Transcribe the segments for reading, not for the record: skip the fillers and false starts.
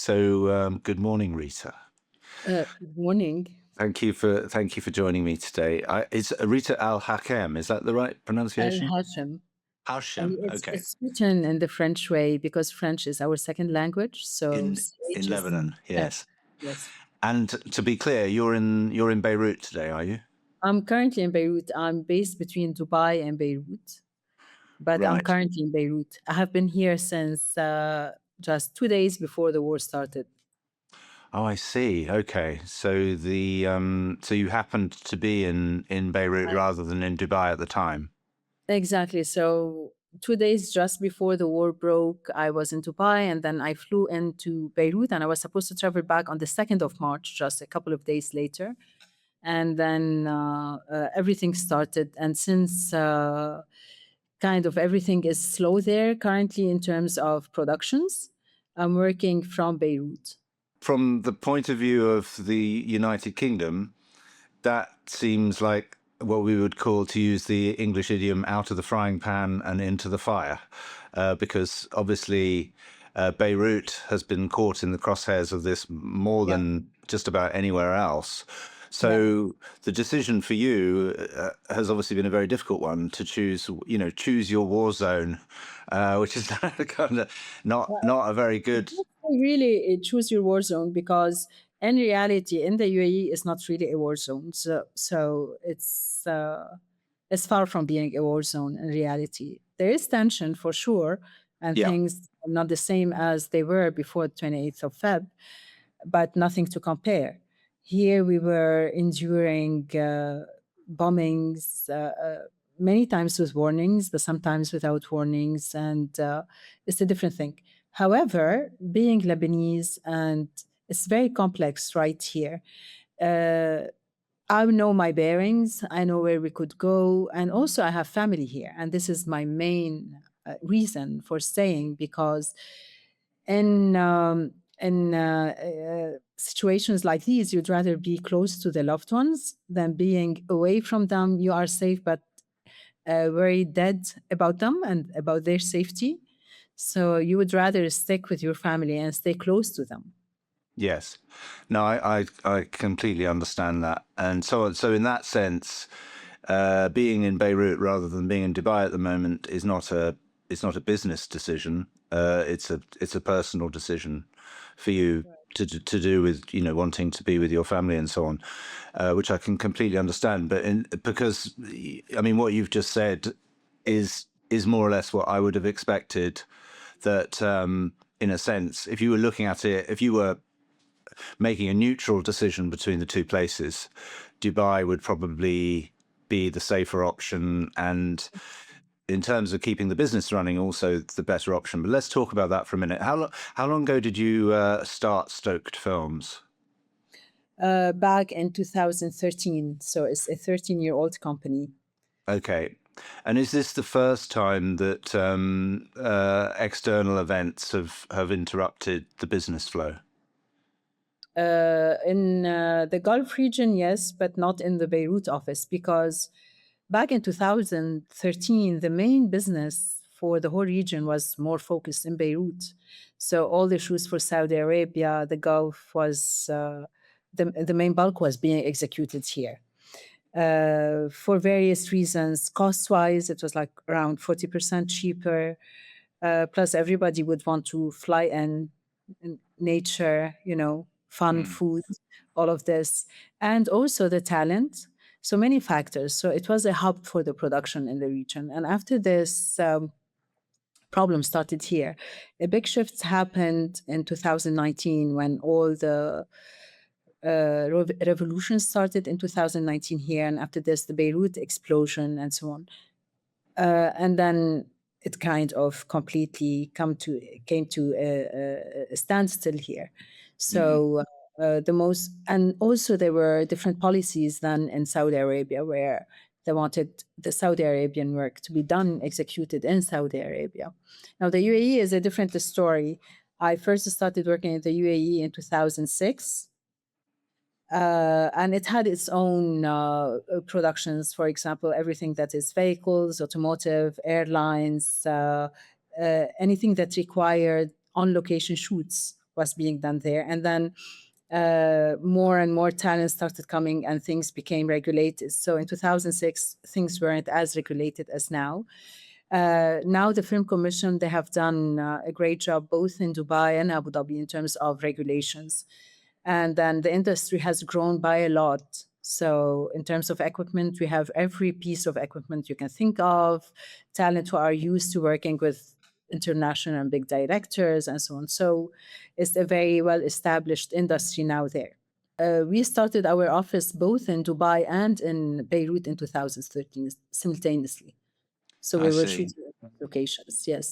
Good morning, Rita. Good morning. Thank you for joining me today. It's Rita Al Hachem. Is that the right El pronunciation? Hachem. Hashem. And it's Okay. it's written in the French way because French is our second language. So In CH is Lebanon, F. yes. Yes. And to be clear, you're in Beirut today, are you? I'm currently in Beirut. I'm based between Dubai and Beirut, but I'm Right. currently in Beirut. I have been here since just 2 days before the war started. Oh, I see. Okay. So you happened to be in Beirut rather than in Dubai at the time. Exactly. So 2 days just before the war broke, I was in Dubai and then I flew into Beirut and I was supposed to travel back on the 2nd of March, just a couple of days later. And then everything started. And since kind of everything is slow there currently in terms of productions, I'm working from Beirut. From the point of view of the United Kingdom, that seems like what we would call, to use the English idiom, out of the frying pan and into the fire, because obviously Beirut has been caught in the crosshairs of this more Yeah. than just about anywhere else. Yeah. So the decision for you has obviously been a very difficult one to choose your war zone, which is kind of not a very good. Really choose your war zone because in reality in the UAE it's not really a war zone. So it's far from being a war zone in reality. There is tension for sure and Yeah. things are not the same as they were before 28th of Feb, but nothing to compare. Here we were enduring bombings many times with warnings, but sometimes without warnings, and it's a different thing. However, being Lebanese, and it's very complex right here. Uh, I know my bearings. I know where we could go, and also I have family here, and this is my main reason for staying because in situations like these, you'd rather be close to the loved ones than being away from them. You are safe, but very dead about them and about their safety. So you would rather stick with your family and stay close to them. Yes. No, I completely understand that. And so in that sense, being in Beirut rather than being in Dubai at the moment is not a business decision. It's a personal decision for you to do with wanting to be with your family and so on, which I can completely understand. Because I mean what you've just said is more or less what I would have expected. That in a sense, if you were looking at it, if you were making a neutral decision between the two places, Dubai would probably be the safer option, and in terms of keeping the business running, also the better option. But let's talk about that for a minute. How long ago did you start Stoked Films? Back in 2013. So it's a 13-year-old company. Okay. And is this the first time that external events have interrupted the business flow? In the Gulf region, yes, but not in the Beirut office because back in 2013, the main business for the whole region was more focused in Beirut. So all the shoots for Saudi Arabia, the Gulf was the main bulk was being executed here. For various reasons, cost wise, it was like around 40% cheaper. Plus, everybody would want to fly in nature, fun, Mm. food, all of this, and also the talent. So many factors. So it was a hub for the production in the region. And after this problem started here, a big shift happened in 2019 when all the revolution started in 2019 here, and after this, the Beirut explosion and so on. And then it kind of completely came to a standstill here. Hmm. So the most, and also there were different policies than in Saudi Arabia, where they wanted the Saudi Arabian work to be done, executed in Saudi Arabia. Now the UAE is a different story. I first started working in the UAE in 2006, and it had its own productions, for example, everything that is vehicles, automotive, airlines, anything that required on location shoots was being done there. And then more and more talent started coming and things became regulated. So in 2006, things weren't as regulated as now. Now the Film Commission, they have done a great job both in Dubai and Abu Dhabi in terms of regulations. And then the industry has grown by a lot. So in terms of equipment, we have every piece of equipment you can think of, talent who are used to working with international and big directors and so on. So it's a very well-established industry now there. We started our office both in Dubai and in Beirut in 2013 simultaneously. So I we were see. shooting at locations, yes.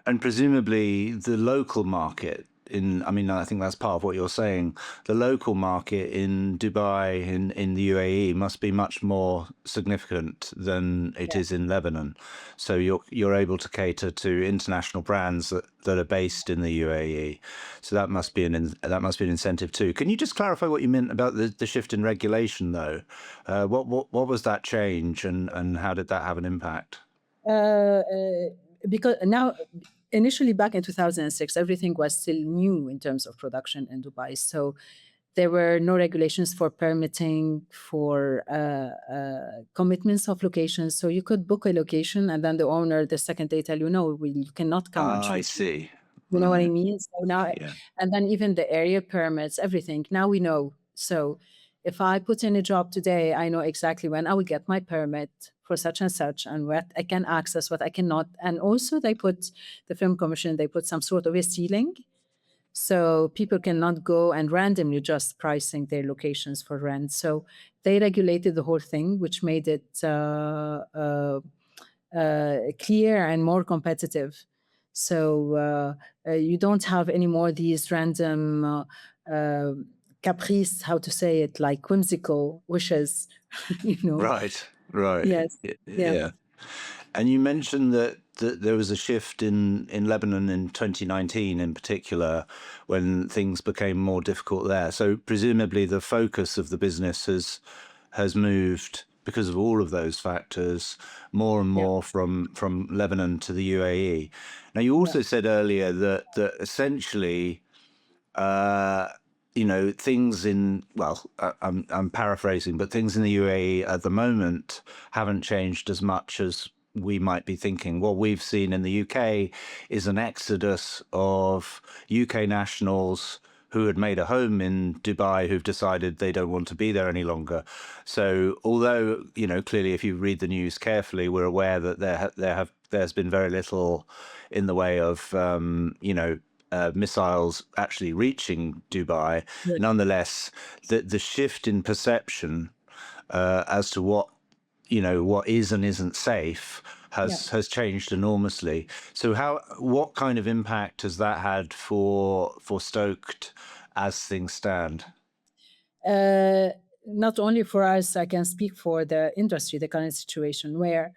And presumably the local market in, I mean, I think that's part of what you're saying. The local market in Dubai, in the UAE, must be much more significant than it Yeah. is in Lebanon. So you're able to cater to international brands that are based in the UAE. So that must be that must be an incentive too. Can you just clarify what you meant about the shift in regulation, though? What was that change, and how did that have an impact? Because now, initially back in 2006, everything was still new in terms of production in Dubai. So there were no regulations for permitting, for commitments of locations. So you could book a location and then the owner, the second day tell you, no, you cannot come and Ah, I shoot. see. You know what I Right. mean? So now, Yeah. and then even the area permits, everything. Now we know. So if I put in a job today, I know exactly when I will get my permit for such and what I can access, what I cannot. And also the Film Commission, they put some sort of a ceiling. So people cannot go and randomly just pricing their locations for rent. So they regulated the whole thing, which made it clear and more competitive. So you don't have anymore these random caprice, how to say it, like whimsical wishes, you know. Right, right. Yes. Yeah. Yeah. And you mentioned that there was a shift in Lebanon in 2019 in particular when things became more difficult there. So presumably the focus of the business has moved because of all of those factors more and Yeah. more from Lebanon to the UAE. Now you Yeah. also said earlier that essentially things in, well, I'm paraphrasing, but things in the UAE at the moment haven't changed as much as we might be thinking. What we've seen in the UK is an exodus of UK nationals who had made a home in Dubai who've decided they don't want to be there any longer. So although, clearly if you read the news carefully, we're aware that there's been very little in the way of, missiles actually reaching Dubai. Yes. Nonetheless, the shift in perception as to what is and isn't safe Yeah. has changed enormously. So what kind of impact has that had for Stoked as things stand? Uh, Not only for us, I can speak for the industry, the current situation where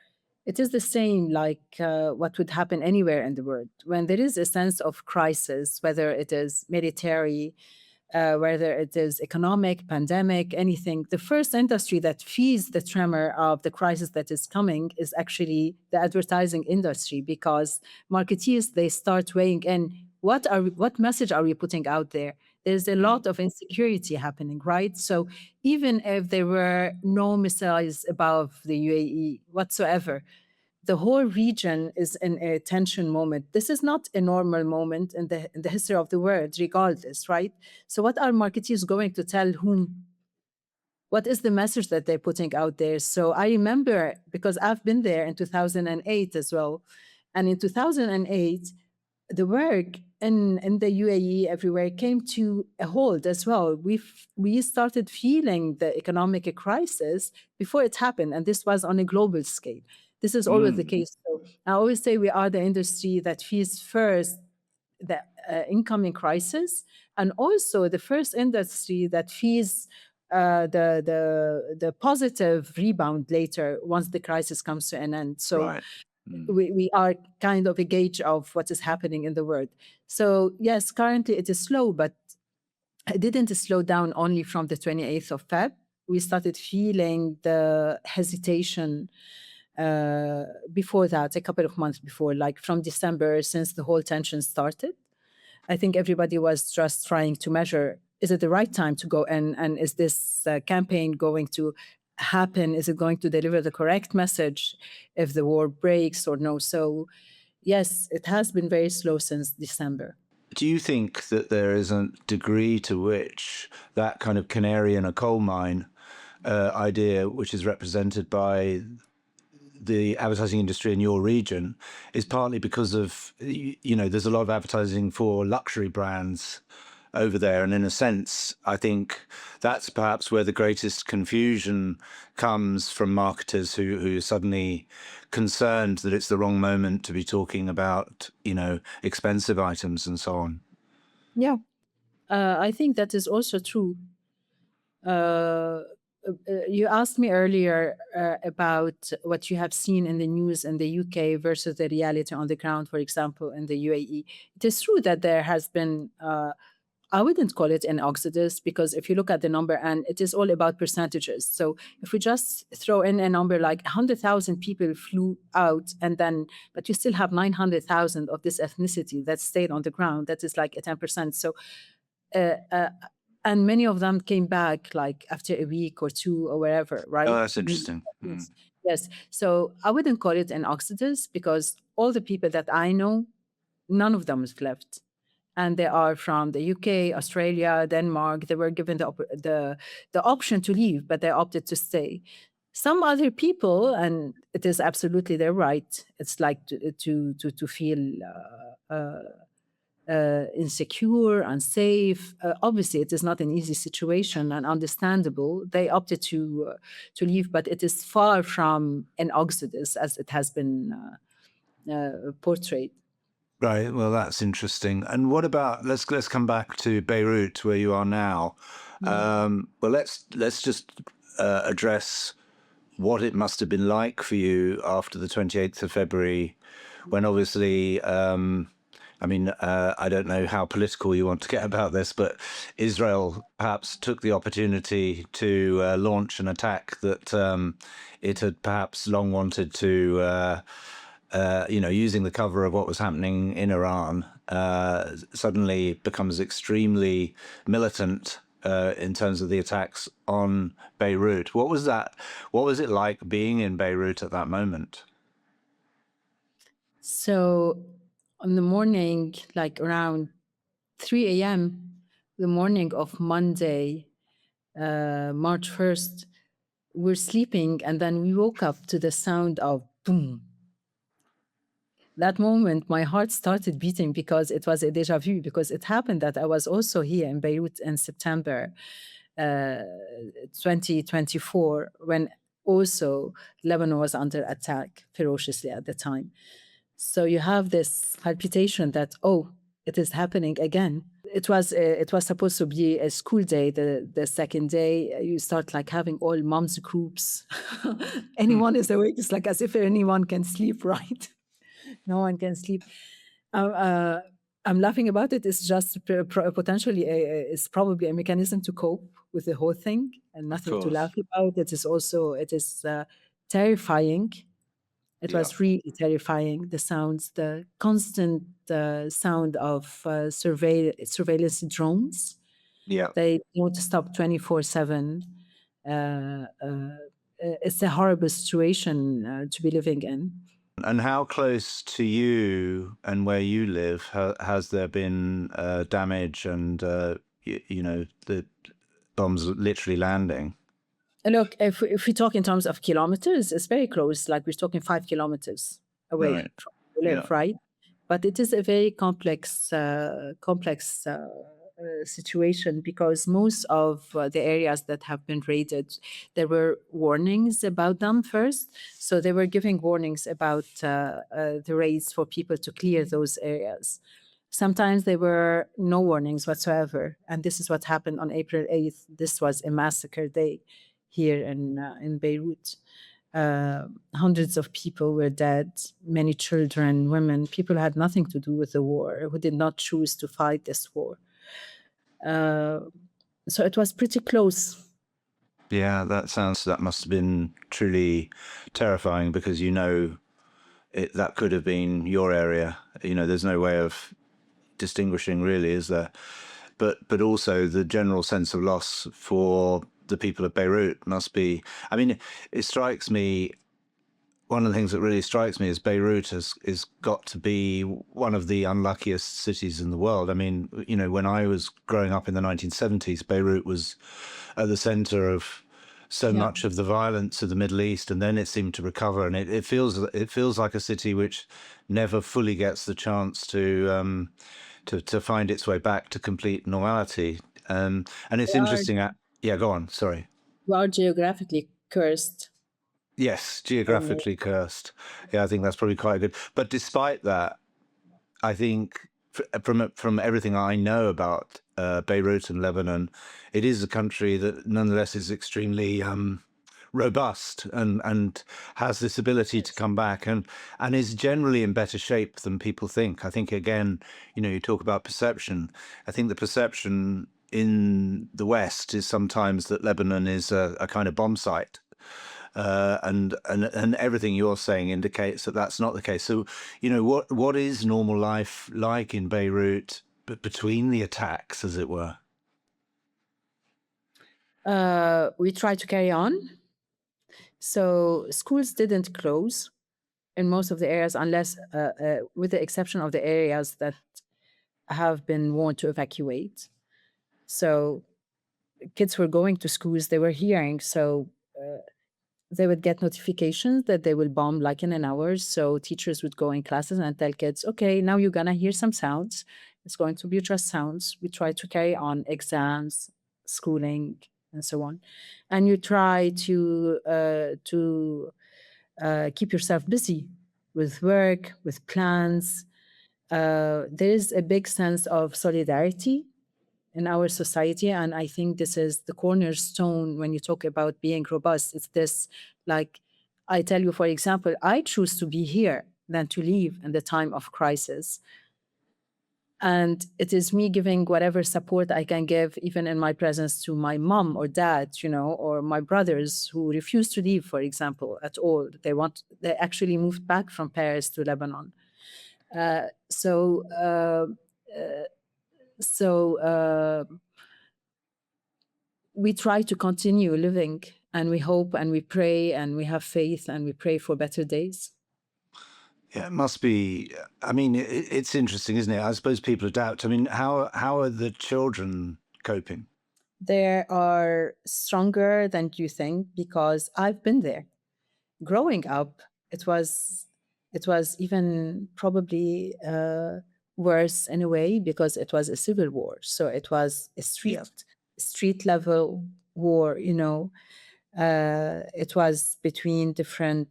it is the same like what would happen anywhere in the world. When there is a sense of crisis, whether it is military, whether it is economic, pandemic, anything, the first industry that feels the tremor of the crisis that is coming is actually the advertising industry, because marketeers, they start weighing in what message are we putting out there. There's a lot of insecurity happening, right? So even if there were no missiles above the UAE whatsoever, the whole region is in a tension moment. This is not a normal moment in the history of the world, regardless, right? So what are marketeers going to tell whom? What is the message that they're putting out there? So I remember, because I've been there in 2008 as well. And in 2008, the work in the UAE everywhere came to a halt as well. We started feeling the economic crisis before it happened, and this was on a global scale. This is always the Mm, case. So I always say we are the industry that feels first the incoming crisis, and also the first industry that feels the positive rebound later once the crisis comes to an end. So right. Mm, we are kind of a gauge of what is happening in the world. So yes, currently it is slow, but it didn't slow down only from the 28th of Feb. We started feeling the hesitation before that, a couple of months before, like from December, since the whole tension started. I think everybody was just trying to measure, is it the right time to go in? And is this campaign going to happen? Is it going to deliver the correct message if the war breaks or no? So, yes, it has been very slow since December. Do you think that there is a degree to which that kind of canary in a coal mine idea, which is represented by the advertising industry in your region, is partly because of, there's a lot of advertising for luxury brands over there, and in a sense I think that's perhaps where the greatest confusion comes from marketers who are suddenly concerned that it's the wrong moment to be talking about expensive items and so on. Yeah, I think that is also true. You asked me earlier about what you have seen in the news in the UK versus the reality on the ground, for example, in the UAE. It is true that there has been, I wouldn't call it an exodus, because if you look at the number, and it is all about percentages. So if we just throw in a number like 100,000 people flew out, and then, but you still have 900,000 of this ethnicity that stayed on the ground, that is like a 10%. So, and many of them came back like after a week or two or wherever, Oh, right? that's interesting. Yes. Yes. So I wouldn't call it an exodus, because all the people that I know, none of them has left. And they are from the UK, Australia, Denmark. They were given the option to leave, but they opted to stay. Some other people, and it is absolutely their right. It's like to feel insecure, unsafe. Obviously, it is not an easy situation and understandable. They opted to leave, but it is far from an exodus as it has been portrayed. Right. Well, that's interesting. And what about, let's come back to Beirut, where you are now. Well, let's just address what it must have been like for you after the 28th of February, when obviously, I don't know how political you want to get about this, but Israel perhaps took the opportunity to launch an attack that it had perhaps long wanted to, using the cover of what was happening in Iran, suddenly becomes extremely militant in terms of the attacks on Beirut. What was that? What was it like being in Beirut at that moment? So on the morning, like around 3 a.m., the morning of Monday, March 1st, we're sleeping, and then we woke up to the sound of boom. That moment, my heart started beating, because it was a deja vu, because it happened that I was also here in Beirut in September 2024, when also Lebanon was under attack ferociously at the time. So you have this palpitation that, oh, it is happening again. It was supposed to be a school day. The second day, you start like having all moms groups. Anyone is awake. It's like as if anyone can sleep, right? No one can sleep. I'm laughing about it. It's just potentially it's probably a mechanism to cope with the whole thing, and nothing to laugh about. It is terrifying. It was really terrifying. The sounds, the constant sound of surveillance drones. Yeah. They don't stop 24/7. It's a horrible situation to be living in. And how close to you and where you live has there been damage and, the bombs literally landing? Look, if we talk in terms of kilometers, it's very close. Like we're talking 5 kilometers away Right. from where we live, right? But it is a very complex situation, because most of the areas that have been raided, there were warnings about them first. So they were giving warnings about the raids for people to clear those areas. Sometimes there were no warnings whatsoever. And this is what happened on April 8th. This was a massacre day here in Beirut. Hundreds of people were dead, many children, women, people who had nothing to do with the war, who did not choose to fight this war. So it was pretty close. Yeah, that must have been truly terrifying, because that could have been your area. There's no way of distinguishing, really, is there? But also the general sense of loss for the people of Beirut must be. I mean, it strikes me. One of the things that really strikes me is Beirut is got to be one of the unluckiest cities in the world. I mean, when I was growing up in the 1970s, Beirut was at the center of so Yeah. much of the violence of the Middle East, and then it seemed to recover. And it feels like a city which never fully gets the chance to find its way back to complete normality. And it's We are, interesting. Yeah, go on. Sorry. we are geographically cursed. Yes, And geographically cursed. Yeah, I think that's probably quite good. But despite that, I think from everything I know about Beirut and Lebanon, it is a country that nonetheless is extremely robust and has this ability to come back and is generally in better shape than people think. I think again, you talk about perception. I think the perception in the West is sometimes that Lebanon is a kind of bomb site. And everything you're saying indicates that that's not the case. So, what is normal life like in Beirut, but between the attacks, as it were? we try to carry on. So schools didn't close in most of the areas, unless, with the exception of the areas that have been warned to evacuate. So kids were going to schools, they were hearing. So they would get notifications that they will bomb like in an hour. So teachers would go in classes and tell kids, okay, now you're gonna hear some sounds. It's going to be just sounds. We try to carry on exams, schooling, and so on. And you try to keep yourself busy with work, with plans. There is a big sense of solidarity in our society, and I think this is the cornerstone when you talk about being robust. It's this, like, I tell you, for example, I choose to be here than to leave in the time of crisis. And it is me giving whatever support I can give, even in my presence, to my mom or dad, or my brothers who refuse to leave, for example, at all. They actually moved back from Paris to Lebanon. Uh, so, uh, uh, so we try to continue living, and we hope and we pray and we have faith and we pray for better days. Yeah, it must be. I mean, it's interesting, isn't it? I suppose people adapt. I mean, how are the children coping? They are stronger than you think, because I've been there. Growing up, it was even probably worse in a way, because it was a civil war. So it was a Yeah, street level war. It was between different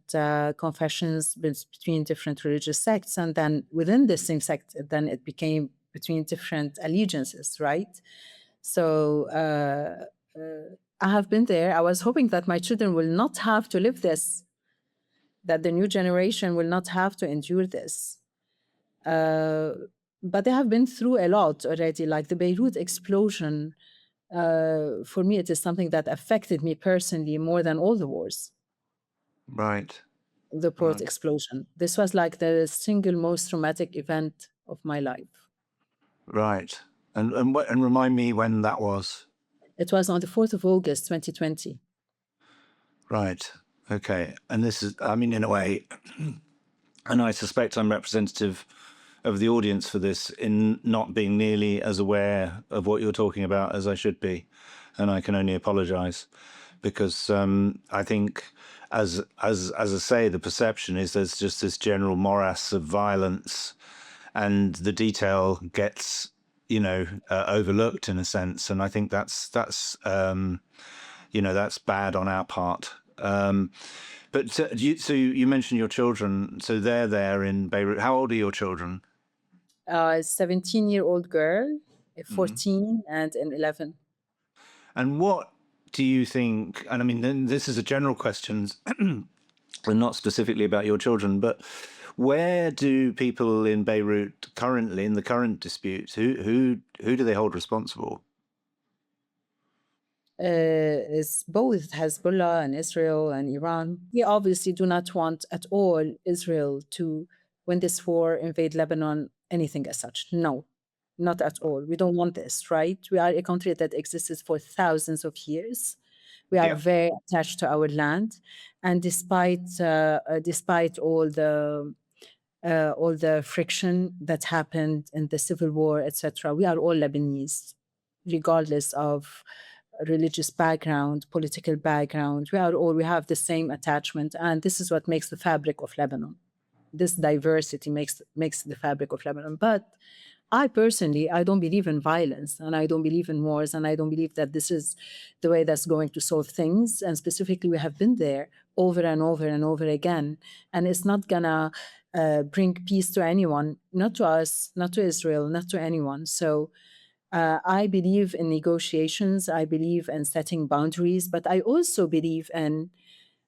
confessions, between different religious sects, and then within the same sect, then it became between different allegiances, right? So I have been there. I was hoping that my children will not have to live this, that the new generation will not have to endure this. But they have been through a lot already, like the Beirut explosion. For me, it is something that affected me personally more than all the wars. right, The port right, explosion. This was like the single most traumatic event of my life. right. And remind me when that was. It was on the 4th of August, 2020. Right. Okay. And this is, I mean, in a way, and I suspect I'm representative of the audience for this in not being nearly as aware of what you're talking about as I should be, and I can only apologise because I think, as I say, the perception is there's just this general morass of violence, and the detail gets overlooked in a sense, and I think that's bad on our part. But you mentioned your children. So they're there in Beirut. How old are your children? A 17-year-old girl, a Mhm. 14, and an 11. And what do you think? And I mean, then this is a general question, and not specifically about your children, but where do people in Beirut currently, in the current dispute, who do they hold responsible? Is both Hezbollah and Israel and Iran. We obviously do not want at all Israel to win this war, invade Lebanon, anything as such. No. not at all. We don't want this, right? We are a country that existed for thousands of years. We are Yeah. very attached to our land, and despite all the friction that happened in the civil war, etc., we are all Lebanese, regardless of religious background, political background. We have the same attachment, and this is what makes the fabric of Lebanon. This diversity makes the fabric of Lebanon. But I personally, I don't believe in violence, and I don't believe in wars, and I don't believe that this is the way that's going to solve things. And specifically, we have been there over and over and over again, and it's not gonna bring peace to anyone, not to us, not to Israel, not to anyone. So I believe in negotiations. I believe in setting boundaries, but I also believe in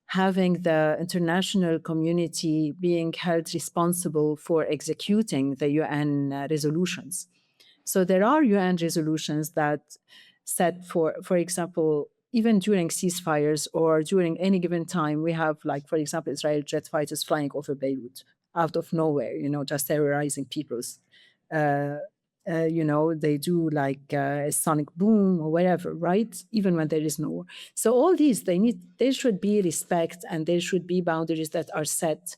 having the international community being held responsible for executing the UN resolutions. So there are UN resolutions that set for example, even during ceasefires or during any given time, we have, like, for example, Israel jet fighters flying over Beirut out of nowhere, just terrorizing people's. Uh, they do like a sonic boom or whatever, right? Even when there is no war. So all these, there should be respect, and there should be boundaries that are set.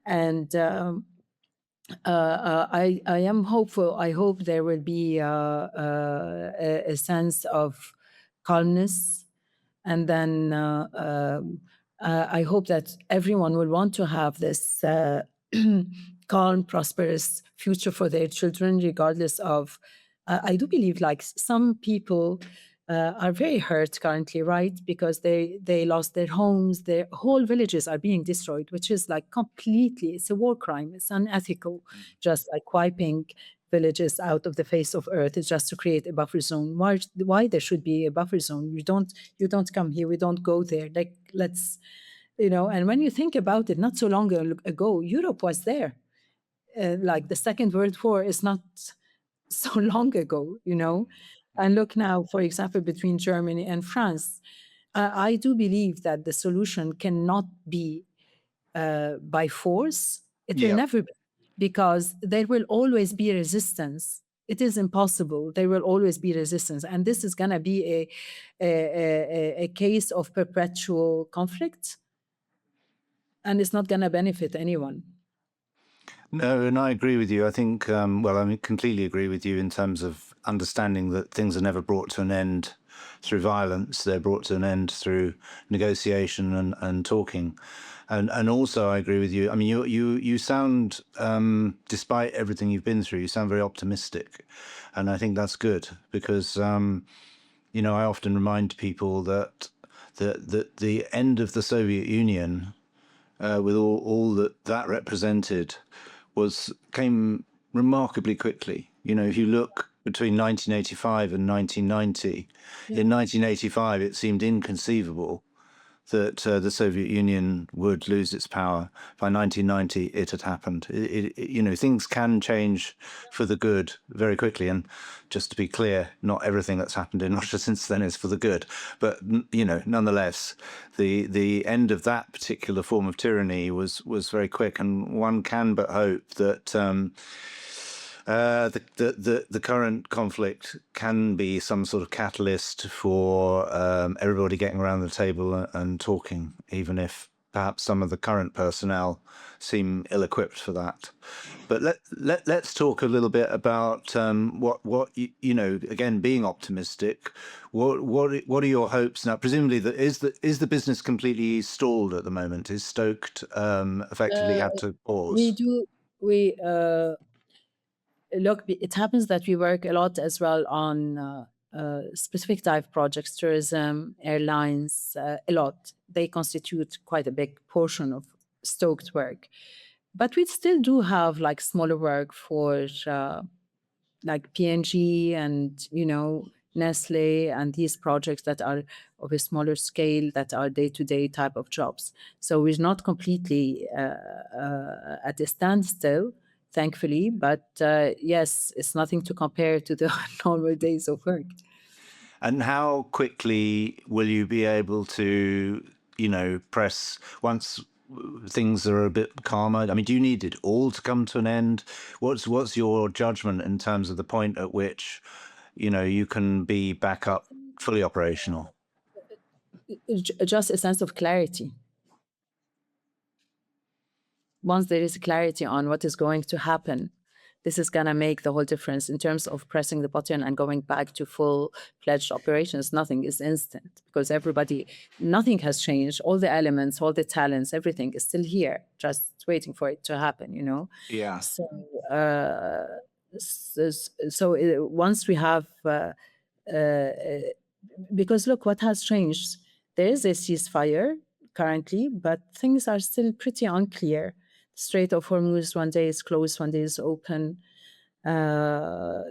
And I am hopeful. I hope there will be a sense of calmness, and then I hope that everyone will want to have this calm, prosperous future for their children, regardless of. I do believe, like, some people are very hurt currently, right? Because they lost their homes, their whole villages are being destroyed, which is like completely, it's a war crime, it's unethical, just like wiping villages out of the face of earth is just to create a buffer zone. Why there should be a buffer zone? You don't come here, we don't go there. Like, let's, and when you think about it, not so long ago, Europe was there. Like, the Second World War is not so long ago, and look now, for example, between Germany and France. I do believe that the solution cannot be by force. It will Yeah. never be, because there will always be resistance. It is impossible. There will always be resistance, and this is going to be a case of perpetual conflict, and it's not going to benefit anyone. No, and I agree with you. I think, I completely agree with you in terms of understanding that things are never brought to an end through violence. They're brought to an end through negotiation and talking. And also, I agree with you. I mean, you sound, despite everything you've been through, you sound very optimistic, and I think that's good because, I often remind people that the end of the Soviet Union, with all that represented, came remarkably quickly. If you look between 1985 and 1990, in 1985 it seemed inconceivable that the Soviet Union would lose its power. By 1990, it had happened. Things can change for the good very quickly. And just to be clear, not everything that's happened in Russia since then is for the good. But nonetheless, the end of that particular form of tyranny was very quick. And one can but hope that the current conflict can be some sort of catalyst for everybody getting around the table and talking, even if perhaps some of the current personnel seem ill-equipped for that. But let's talk a little bit about what again, being optimistic. What are your hopes now? Presumably, is the business completely stalled at the moment? Is Stoked effectively had to We pause? do. Look, it happens that we work a lot as well on specific type projects, tourism, airlines, a lot. They constitute quite a big portion of Stoked work. But we still do have like smaller work for like PNG and, Nestle and these projects that are of a smaller scale, that are day-to-day type of jobs. So we're not completely at a standstill, thankfully, but yes, it's nothing to compare to the normal days of work. And how quickly will you be able to, press once things are a bit calmer? I mean, do you need it all to come to an end? What's your judgment in terms of the point at which, you can be back up fully operational? Just a sense of clarity. Once there is clarity on what is going to happen, this is going to make the whole difference in terms of pressing the button and going back to full-fledged operations. Nothing is instant because nothing has changed. All the elements, all the talents, everything is still here, just waiting for it to happen. Yeah. So, once we have, uh, because look, what has changed? There is a ceasefire currently, but things are still pretty unclear. Strait of Hormuz one day is closed, one day is open.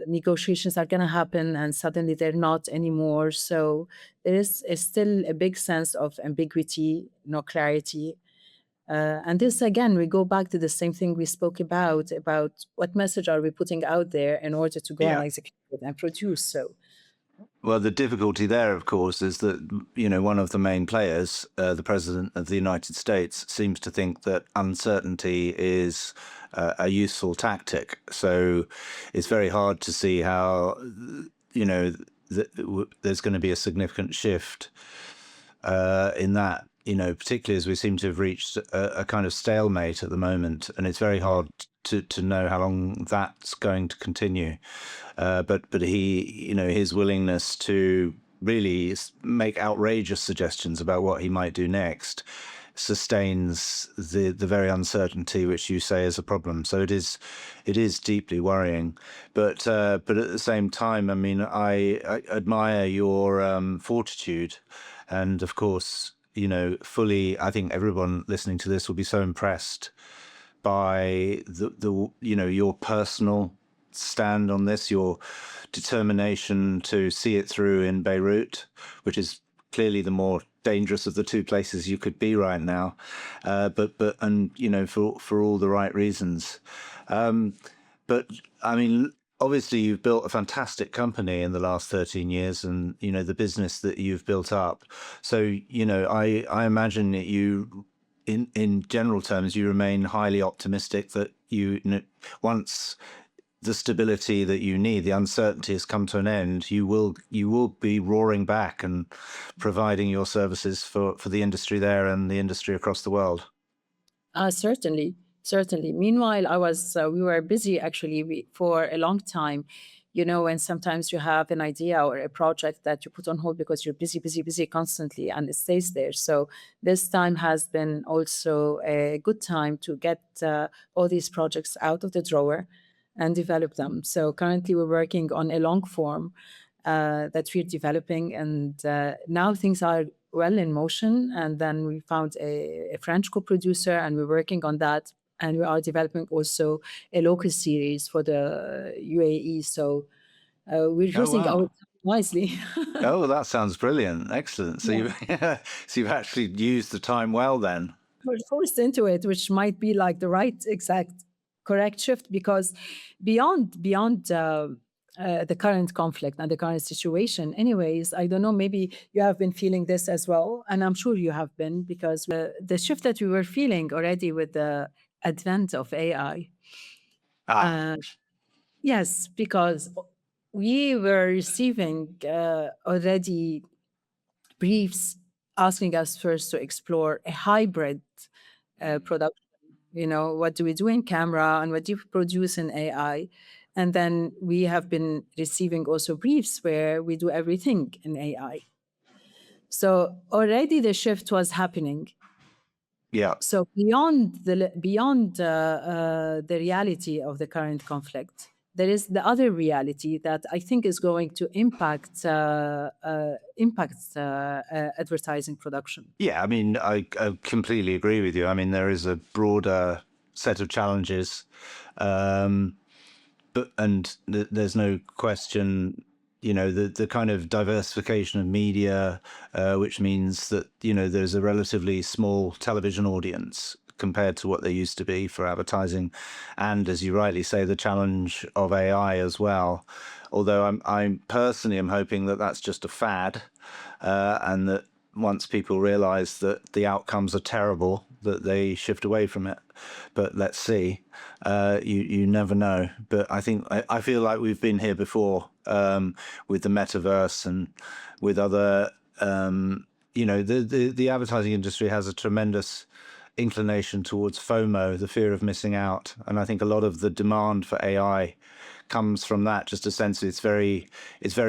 Negotiations are going to happen, and suddenly they're not anymore. So there is still a big sense of ambiguity, no clarity. And this, again, we go back to the same thing we spoke about what message are we putting out there in order to go and execute it and produce. So. Well, the difficulty there, of course, is that, one of the main players, the President of the United States, seems to think that uncertainty is a useful tactic. So it's very hard to see how, there's going to be a significant shift in that, particularly as we seem to have reached a kind of stalemate at the moment. And it's very hard to know how long that's going to continue. But he, his willingness to really make outrageous suggestions about what he might do next sustains the very uncertainty which you say is a problem. So it is deeply worrying. But at the same time, I mean, I admire your fortitude, and of course, fully. I think everyone listening to this will be so impressed by the your personal stand on this, your determination to see it through in Beirut, which is clearly the more dangerous of the two places you could be right now, but for all the right reasons. But I mean, obviously you've built a fantastic company in the last 13 years, and the business that you've built up. So I imagine that you, in general terms, you remain highly optimistic that once the stability that you need, the uncertainty has come to an end, you will be roaring back and providing your services for the industry there and the industry across the world. Certainly. Meanwhile, we were busy actually for a long time. When sometimes you have an idea or a project that you put on hold because you're busy constantly, and it stays there. So this time has been also a good time to get all these projects out of the drawer and develop them. So currently we're working on a long form that we're developing, and now things are well in motion. And then we found a French co-producer, and we're working on that. And we are developing also a local series for the UAE. So we're using our time wisely. Oh, that sounds brilliant. Excellent. So you've actually used the time well then. We're forced into it, which might be like the correct shift, because beyond the current conflict and the current situation, anyways, I don't know, maybe you have been feeling this as well, and I'm sure you have been, because the shift that we were feeling already with the advent of AI. Yes, because we were receiving already briefs asking us first to explore a hybrid production. What do we do in camera and what do you produce in AI? And then we have been receiving also briefs where we do everything in AI. So already the shift was happening. Yeah. So beyond the reality of the current conflict, there is the other reality that I think is going to impact advertising production. Yeah, I mean, I completely agree with you. I mean, there is a broader set of challenges, there's no question, the kind of diversification of media, which means that, there's a relatively small television audience compared to what there used to be for advertising. And as you rightly say, the challenge of AI as well. Although I'm personally hoping that that's just a fad, and that once people realize that the outcomes are terrible, that they shift away from it. But let's see. You never know. But I feel like we've been here before, with the metaverse and with other. The advertising industry has a tremendous inclination towards FOMO, the fear of missing out, and I think a lot of the demand for AI comes from that. Just a sense it's very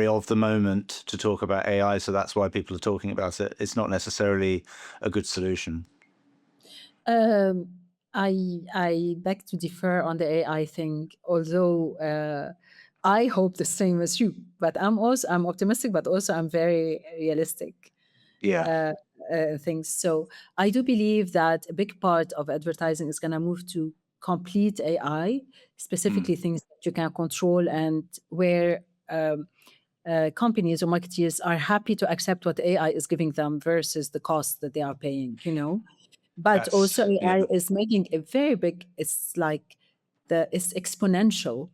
of the moment to talk about AI, so that's why people are talking about it. It's not necessarily a good solution. Um, I beg to differ on the AI thing, although I hope the same as you. But I'm optimistic, but also I'm very realistic. Yeah. Things. So I do believe that a big part of advertising is going to move to complete AI, Mm. specifically things that you can control and where companies or marketeers are happy to accept what AI is giving them versus the cost that they are paying, you know. But also Yeah. AI is making a very big, it's like it's exponential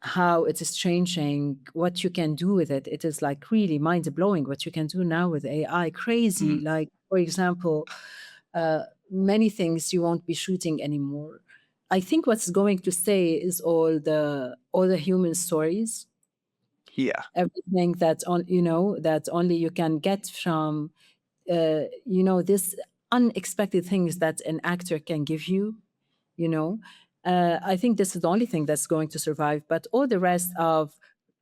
how it is changing what you can do with it. It is like really mind blowing what you can do now with AI. Crazy. Mm. Like, for example, many things you won't be shooting anymore. I think what's going to stay is all the human stories, Yeah. everything that's on, you know, that only you can get from, this unexpected things that an actor can give you, you know. I think this is the only thing that's going to survive, but all the rest of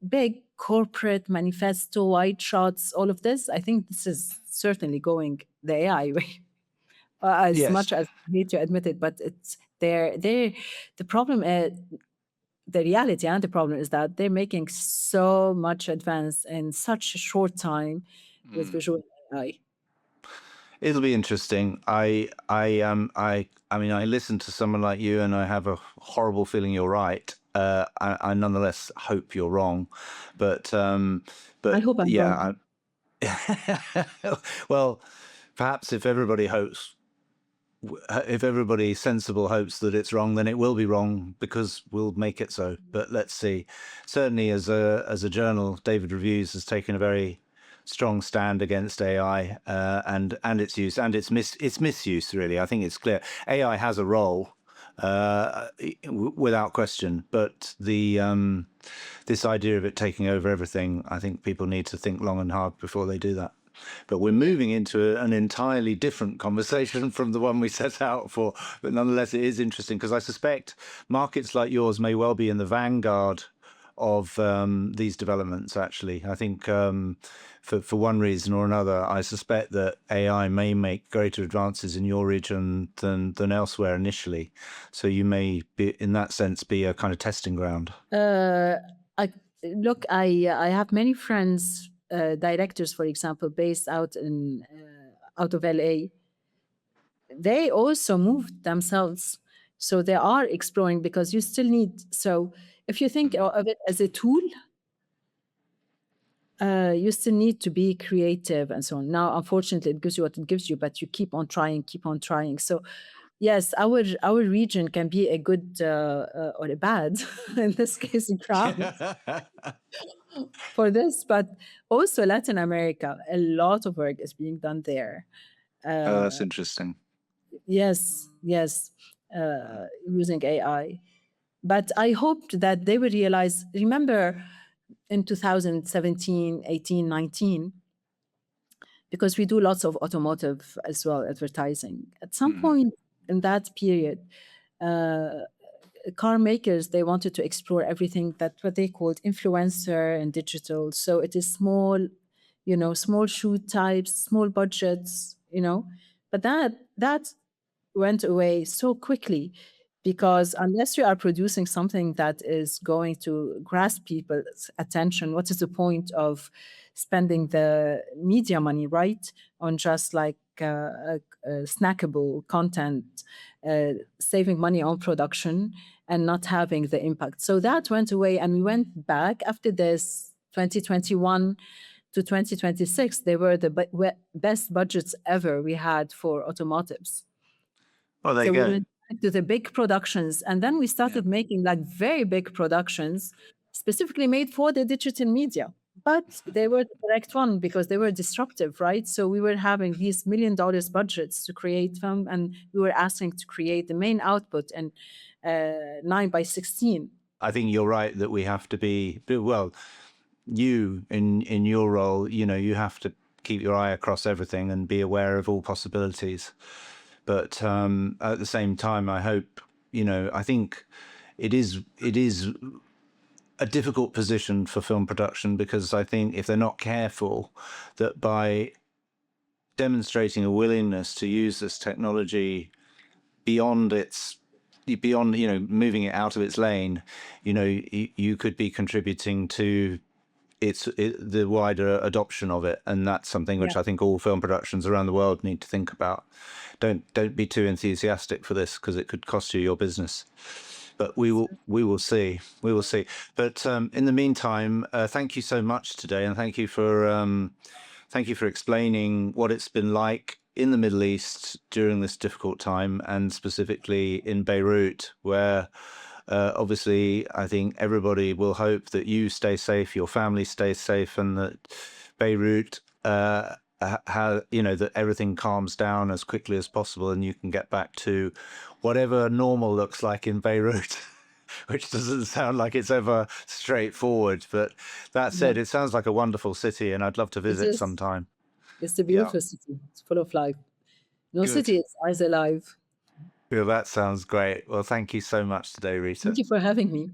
big corporate manifesto, wide shots, all of this, I think this is certainly going the AI way. As Yes. much as I hate to admit it, but it's there. The problem is the reality, and the problem is that they're making so much advance in such a short time with Mm. visual AI. It'll be interesting. I mean, I listen to someone like you, and I have a horrible feeling you're right. I nonetheless hope you're wrong, but I hope I'm yeah. wrong. Well, perhaps if everybody sensible hopes that it's wrong, then it will be wrong because we'll make it so. But let's see. Certainly, as a journal, David Reviews has taken a very strong stand against AI, and its use and its misuse. Really, I think it's clear AI has a role, without question. But this idea of it taking over everything, I think people need to think long and hard before they do that. But we're moving into an entirely different conversation from the one we set out for. But nonetheless, it is interesting because I suspect markets like yours may well be in the vanguard of these developments. Actually, I think for one reason or another, I suspect that AI may make greater advances in your region than elsewhere initially. So you may be, in that sense, be a kind of testing ground. I look. I have many friends, directors, for example, based out of LA. They also moved themselves, so they are exploring because you still need. So if you think Mm. of it as a tool, you still need to be creative and so on. Now, unfortunately, it gives you what it gives you, but you keep on trying, keep on trying. So yes, our region can be a good or a bad, in this case, ground for this, but also Latin America, a lot of work is being done there. Oh, that's Uh, interesting. yes, yes, using AI. But I hoped that they would realize, remember in 2017, 18, 19, because we do lots of automotive as well, advertising. At some Mm. point in that period, uh, car makers, they wanted to explore everything that what they called influencer and digital. So it is small, small shoot types, small budgets, but that went away so quickly because unless you are producing something that is going to grasp people's attention, what is the point of spending the media money, right, on just like snackable content, saving money on production and not having the impact? So that went away, and we went back after this 2021 to 2026. They were the best budgets ever we had for automotives. Oh, there you So we go. went back to the big productions, and then we Yeah. started making like very big productions specifically made for the digital media. but they were the correct one because they were disruptive, right? So we were having these $1 million budgets to create film, and we were asking to create the main output in 9 by 16. I think you're right that we have to be well. You in your role, you have to keep your eye across everything and be aware of all possibilities. But at the same time, I hope I think it is a difficult position for film production, because I think if they're not careful, that by demonstrating a willingness to use this technology beyond moving it out of its lane, you could be contributing to the wider adoption of it, and that's something which Yeah. I think all film productions around the world need to think about. Don't be too enthusiastic for this, because it could cost you your business. But we will see. But in the meantime, thank you so much today, and thank you for explaining what it's been like in the Middle East during this difficult time, and specifically in Beirut, where obviously I think everybody will hope that you stay safe, your family stays safe, and that Beirut, that everything calms down as quickly as possible, and you can get back to whatever normal looks like in Beirut. Which doesn't sound like it's ever straightforward. But that said, No, it sounds like a wonderful city, and I'd love to it visit is. sometime. It's a Yeah, beautiful city. It's full of life. No good. city is as alive. Well, that sounds great. Well, thank you so much today, Thank Rita. you for having me.